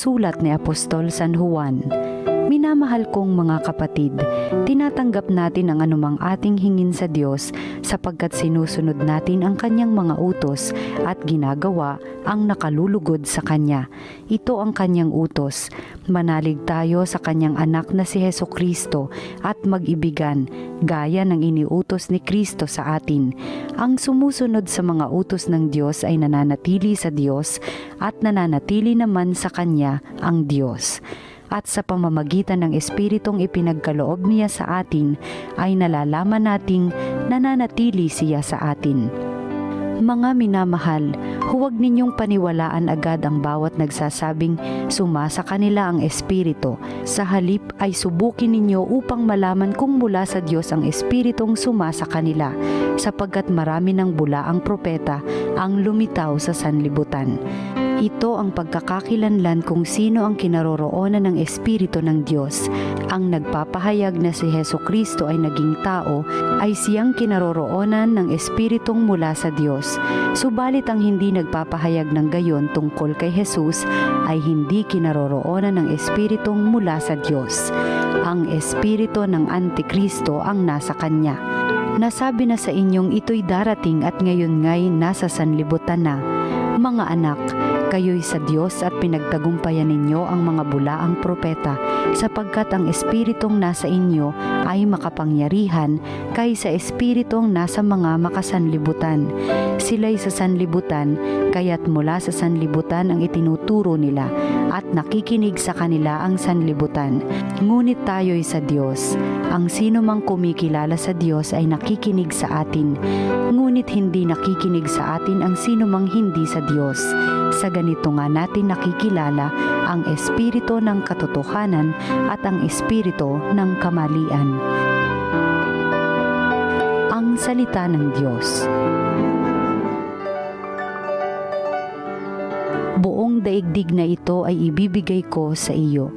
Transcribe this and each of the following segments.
Sulat ni Apostol San Juan. Minamahal kong mga kapatid, tinatanggap natin ang anumang ating hingin sa Diyos sapagkat sinusunod natin ang Kanyang mga utos at ginagawa ang nakalulugod sa Kanya. Ito ang Kanyang utos. Manalig tayo sa Kanyang anak na si Hesukristo at mag-ibigan, gaya ng iniutos ni Kristo sa atin. Ang sumusunod sa mga utos ng Diyos ay nananatili sa Diyos at nananatili naman sa Kanya ang Diyos. At sa pamamagitan ng Espiritong ipinagkaloob niya sa atin, ay nalalaman nating nananatili siya sa atin. Mga minamahal, huwag ninyong paniwalaan agad ang bawat nagsasabing sumasa kanila ang Espiritu. Sa halip ay subukin ninyo upang malaman kung mula sa Diyos ang Espiritong sumasa kanila, sapagkat marami ng bulaang propeta ang lumitaw sa sanlibutan. Ito ang pagkakakilanlan kung sino ang kinaroroonan ng Espiritu ng Diyos. Ang nagpapahayag na si Hesukristo ay naging tao ay siyang kinaroroonan ng Espiritong mula sa Diyos. Subalit ang hindi nagpapahayag ng gayon tungkol kay Jesus ay hindi kinaroroonan ng Espiritong mula sa Diyos. Ang Espiritu ng Antikristo ang nasa kanya. Nasabi na sa inyong ito'y darating at ngayon nga'y nasa sanlibutan na. Mga anak, kayo'y sa Diyos at pinagtagumpayan ninyo ang mga bulaang propeta, sapagkat ang Espiritong nasa inyo ay makapangyarihan kaysa Espiritong nasa mga makasanlibutan. Sila'y sa sanlibutan, kaya't mula sa sanlibutan ang itinuturo nila, at nakikinig sa kanila ang sanlibutan. Ngunit tayo'y sa Diyos. Ang sino mang kumikilala sa Diyos ay nakikinig sa atin. Ngunit hindi nakikinig sa atin ang sino mang hindi sa Diyos. Sa ganito nga natin nakikilala ang Espiritu ng katotohanan at ang Espiritu ng kamalian. Ang salita ng Diyos. Buong daigdig na ito ay ibibigay ko sa iyo.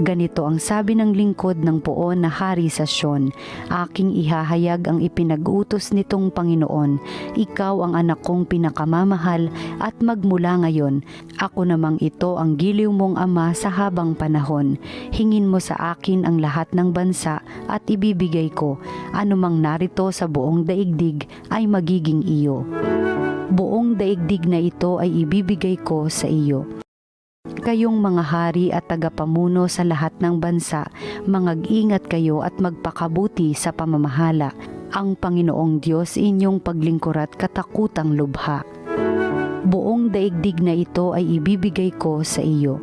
Ganito ang sabi ng lingkod ng poon na hari sa Sion, aking ihahayag ang ipinag-utos nitong Panginoon. Ikaw ang anak kong pinakamamahal at magmula ngayon, ako namang ito ang giliw mong ama sa habang panahon. Hingin mo sa akin ang lahat ng bansa at ibibigay ko. Anumang narito sa buong daigdig ay magiging iyo. Buong daigdig na ito ay ibibigay ko sa iyo. Kayong mga hari at tagapamuno sa lahat ng bansa, mangag-ingat kayo at magpakabuti sa pamamahala. Ang Panginoong Diyos inyong paglingkod at katakutang lubha. Buong daigdig na ito ay ibibigay ko sa iyo.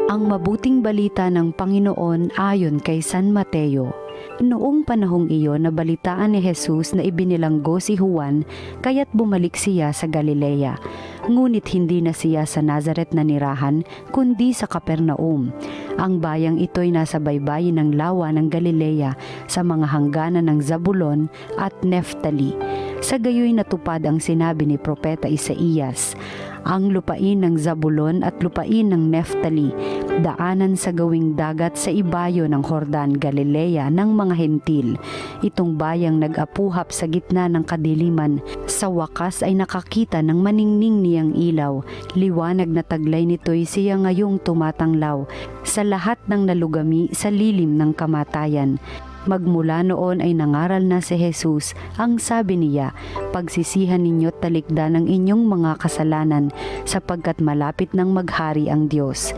Ang mabuting balita ng Panginoon ayon kay San Mateo. Noong panahong iyon nabalitaan ni Jesus na ibinilanggo si Juan, kaya't bumalik siya sa Galilea. Ngunit hindi na siya sa Nazaret na nirahan, kundi sa Capernaum. Ang bayang ito'y nasa baybayin ng lawa ng Galilea, sa mga hangganan ng Zabulon at Neftali. Sa gayoy natupad ang sinabi ni Propeta Isaías, ang lupain ng Zabulon at lupain ng Neftali, daanan sa gawing dagat sa ibayo ng Jordan, Galilea ng mga hentil. Itong bayang nag-apuhap sa gitna ng kadiliman, sa wakas ay nakakita ng maningning niyang ilaw. Liwanag na taglay nito'y siya ngayong tumatanglaw sa lahat ng nalugami sa lilim ng kamatayan. Magmula noon ay nangaral na si Jesus, ang sabi niya, pagsisihan ninyo't talikdan ang inyong mga kasalanan, sapagkat malapit nang maghari ang Diyos.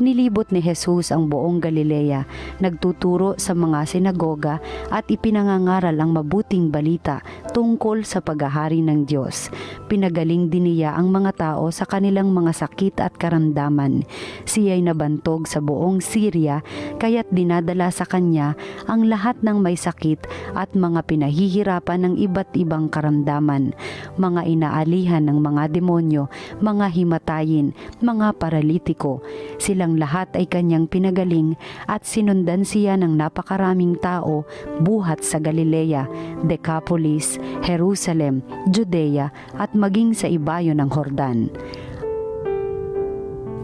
Nilibot ni Jesus ang buong Galilea, nagtuturo sa mga sinagoga at ipinangangaral ang mabuting balita tungkol sa paghahari ng Diyos. Pinagaling din niya ang mga tao sa kanilang mga sakit at karamdaman. Siya'y nabantog sa buong Syria, kaya't dinadala sa kanya ang lahat ng may sakit at mga pinahihirapan ng iba't ibang karamdaman, mga inaalihan ng mga demonyo, mga himatayin, mga paralitiko. Silang lahat ay kanyang pinagaling at sinundan siya ng napakaraming tao buhat sa Galilea, Decapolis, Jerusalem, Judea at maging sa ibayo ng Jordan.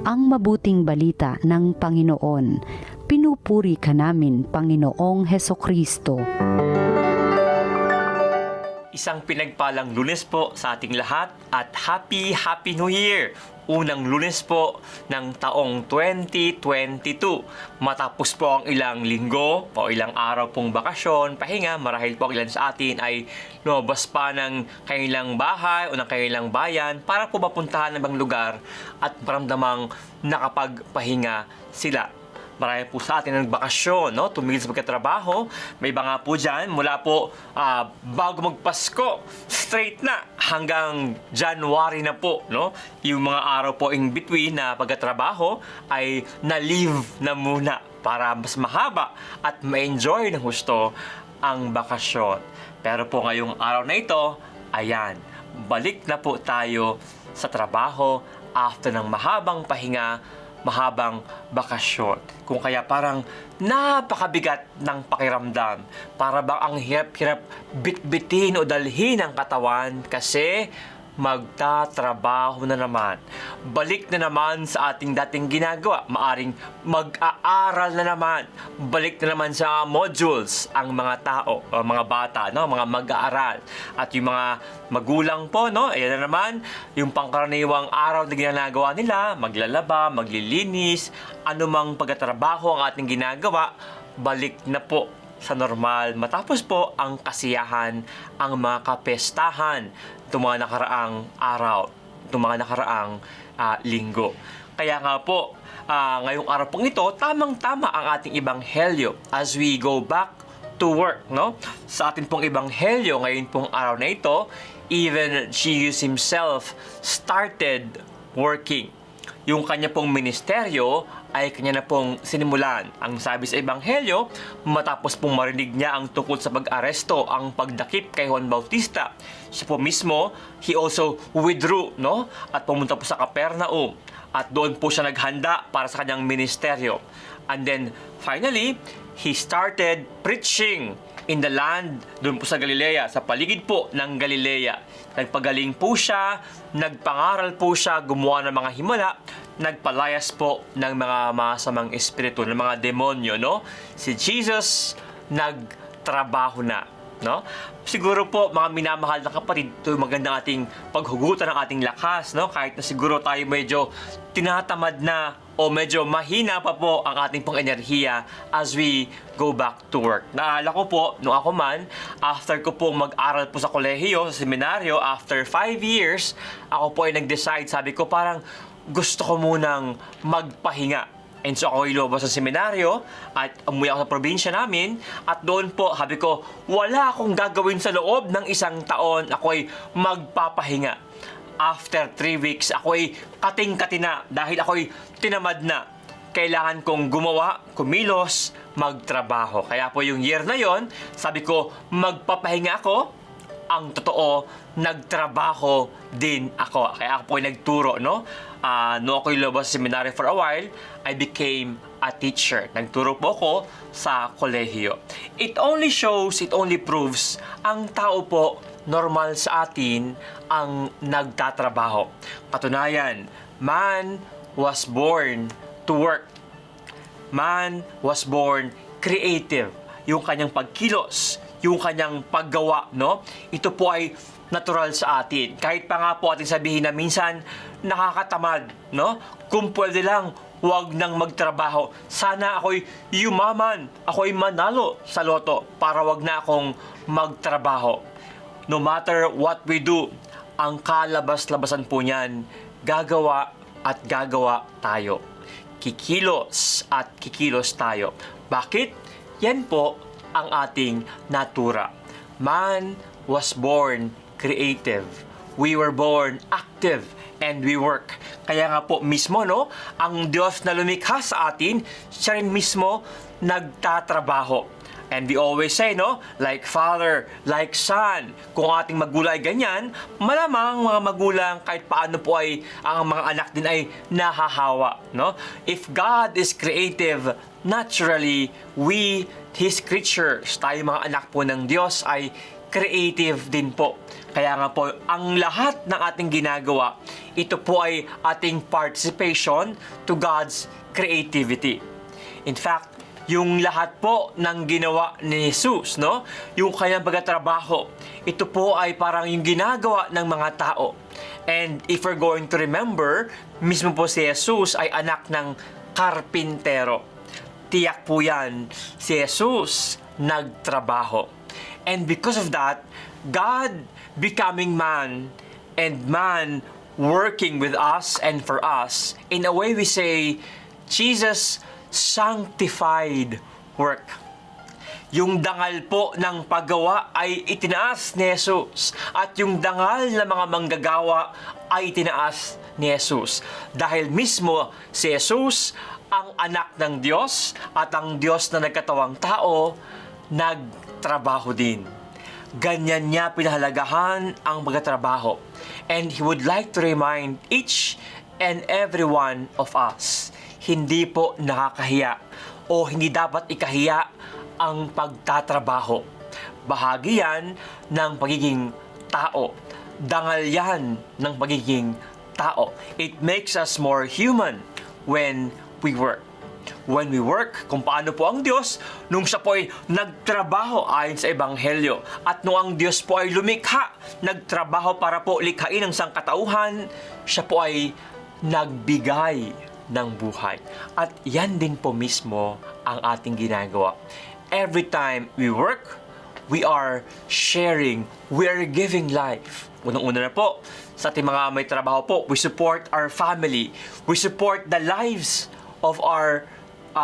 Ang mabuting balita ng Panginoon. Pinupuri ka namin, Panginoong Hesukristo. Isang pinagpalang Lunes po sa ating lahat at Happy New Year! Unang Lunes po ng taong 2022. Matapos po ang ilang linggo o ilang araw pong bakasyon, pahinga, marahil po ilan sa atin ay lumabas pa ng kanilang bahay o ng kanilang bayan para po mapuntahan ng ibang lugar at maramdamang nakapagpahinga sila. Marami po sa atin ng bakasyon, no? Tumigil sa pagkatrabaho. May iba nga po dyan, mula po bago magpasko, straight na hanggang January na po, no? Yung mga araw po in between na pagkatrabaho ay na-leave na muna para mas mahaba at ma-enjoy ng husto ang bakasyon. Pero po ngayong araw na ito, ayan, balik na po tayo sa trabaho after ng mahabang pahinga, mahabang bakasyon. Kung kaya parang napakabigat ng pakiramdam. Para bang ang hirap-hirap bitbitin o dalhin ang katawan kasi magtatrabaho na naman. Balik na naman sa ating dating ginagawa. Maaring mag-aaral na naman. Balik na naman sa modules ang mga tao, mga bata, no? Mga mag-aaral. At yung mga magulang po, no? Ayan na naman, yung pangkaraniwang araw na ginagawa nila, maglalaba, maglilinis, anumang pagtatrabaho ang ating ginagawa, balik na po sa normal. Matapos po ang kasiyahan, ang mga kapestahan, itong mga nakaraang araw, itong mga nakaraang linggo. Kaya nga po, ngayong araw pong ito, tamang-tama ang ating ebanghelyo as we go back to work, no? Sa ating pong ebanghelyo, ngayon pong araw na ito, even Jesus Himself started working. Yung kanya pong ministeryo ay kanya na pong sinimulan. Ang sabi sa Ebanghelyo, matapos pong marinig niya ang tungkol sa pag-aresto, ang pagdakip kay Juan Bautista, siya po mismo, he also withdrew, no? At pumunta po sa Capernaum. At doon po siya naghanda para sa kanyang ministeryo. And then, finally, he started preaching in the land, doon po sa Galilea, sa paligid po ng Galilea. Nagpagaling po siya, nagpangaral po siya, gumawa ng mga himala, nagpalayas po ng mga masamang espiritu, ng mga demonyo, no? Si Jesus nagtrabaho na, no? Siguro po, mga minamahal na kapatid, ito yung magandang ating paghugutan ng ating lakas, no? Kahit na siguro tayo medyo tinatamad na o medyo mahina pa po ang ating pong enerhiya as we go back to work. Naalala ko po, nung ako man, after ko po mag-aral po sa kolehiyo, sa seminaryo, after 5 years, ako po ay nag-decide, sabi ko parang gusto ko munang magpahinga. And so ako ilobas sa seminaryo at umuwi ako sa probinsya namin at doon po, sabi ko, wala akong gagawin sa loob ng 1 taon, ako ay magpapahinga. After 3 weeks, ako'y kating-kati na dahil ako'y tinamad na. Kailangan kong gumawa, kumilos, magtrabaho. Kaya po yung year na yon, sabi ko, magpapahinga ako. Ang totoo, nagtrabaho din ako. Kaya ako po'y nagturo, no? No ako'y lumabas sa seminary for a while, I became a teacher. Nagturo po ako sa kolehiyo. It only shows, it only proves, ang tao po, normal sa atin ang nagtatrabaho. Katunayan, man was born to work. Man was born creative. Yung kanyang pagkilos, yung kanyang paggawa, no? Ito po ay natural sa atin. Kahit pa nga po ating sabihin na minsan nakakatamad, no? Kung pwede lang, huwag nang magtrabaho. Sana ako'y yumaman, ako'y manalo sa loto para wag na akong magtrabaho. No matter what we do, ang kalabas-labasan po niyan, gagawa at gagawa tayo. Kikilos at kikilos tayo. Bakit? Yan po ang ating natura. Man was born creative. We were born active and we work. Kaya nga po mismo, no, ang Diyos na lumikha sa atin, siya rin mismo nagtatrabaho. And we always say, no, like father, like son. Kung ating magulang ay ganyan, malamang mga magulang kahit paano po ay ang mga anak din ay nahahawa, no? If God is creative, naturally, we, His creatures, tayo mga anak po ng Diyos ay creative din po. Kaya nga po, ang lahat ng ating ginagawa, ito po ay ating participation to God's creativity. In fact, yung lahat po ng ginawa ni Jesus, no? Yung kanyang pagtatrabaho, ito po ay parang yung ginagawa ng mga tao. And if we're going to remember, mismo po si Jesus ay anak ng karpintero. Tiyak po yan, si Jesus nagtrabaho. And because of that, God becoming man and man working with us and for us, in a way we say, Jesus sanctified work. Yung dangal po ng paggawa ay itinaas ni Jesus at yung dangal ng mga manggagawa ay itinaas ni Jesus. Dahil mismo si Jesus ang anak ng Diyos at ang Diyos na nagkatawang tao, nagtrabaho din. Ganyan niya pinahalagahan ang pagtatrabaho. And He would like to remind each and every one of us, hindi po nakakahiya o hindi dapat ikahiya ang pagtatrabaho. Bahagi yan ng pagiging tao. Dangal yan ng pagiging tao. It makes us more human when we work. When we work, kung paano po ang Diyos nung siya po ay nagtrabaho ayon sa Ebanghelyo. At nung ang Diyos po ay lumikha, nagtrabaho para po likhain ang sangkatauhan, siya po ay nagbigay ng buhay. At yan din po mismo ang ating ginagawa. Every time we work, we are sharing, we are giving life. Unang-una na po, sa ating mga may trabaho po, we support our family. We support the lives of our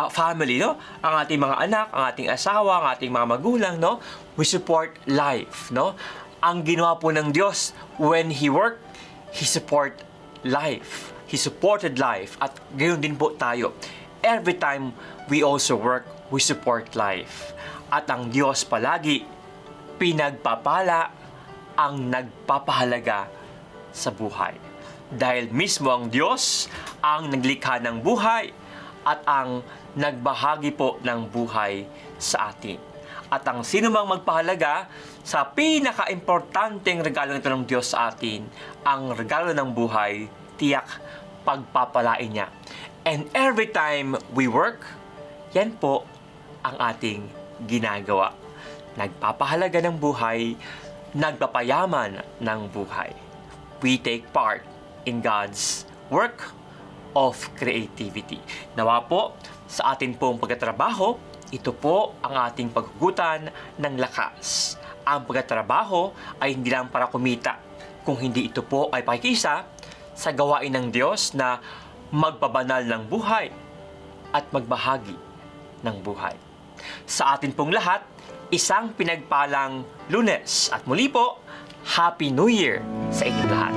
family, no? Ang ating mga anak, ang ating asawa, ang ating mga magulang, no? We support life, no? Ang ginawa po ng Diyos, when He worked, He support life. He supported life. At gayon din po tayo. Every time we also work, we support life. At ang Diyos palagi, pinagpapala ang nagpapahalaga sa buhay. Dahil mismo ang Diyos ang naglikha ng buhay at ang nagbahagi po ng buhay sa atin. At ang sino mang magpahalaga sa pinaka-importanteng regalo nito ng Diyos sa atin, ang regalo ng buhay, tiyak pagpapalain niya. And every time we work, yan po ang ating ginagawa. Nagpapahalaga ng buhay, nagpapayaman ng buhay. We take part in God's work of creativity. Nawa po, sa atin pong pagtatrabaho, ito po ang ating paghugutan ng lakas. Ang pagtatrabaho ay hindi lang para kumita, kung hindi ito po ay pakikisa sa gawain ng Diyos na magpabanal ng buhay at magbahagi ng buhay. Sa atin pong lahat, isang pinagpalang Lunes at muli po, Happy New Year sa inyong lahat.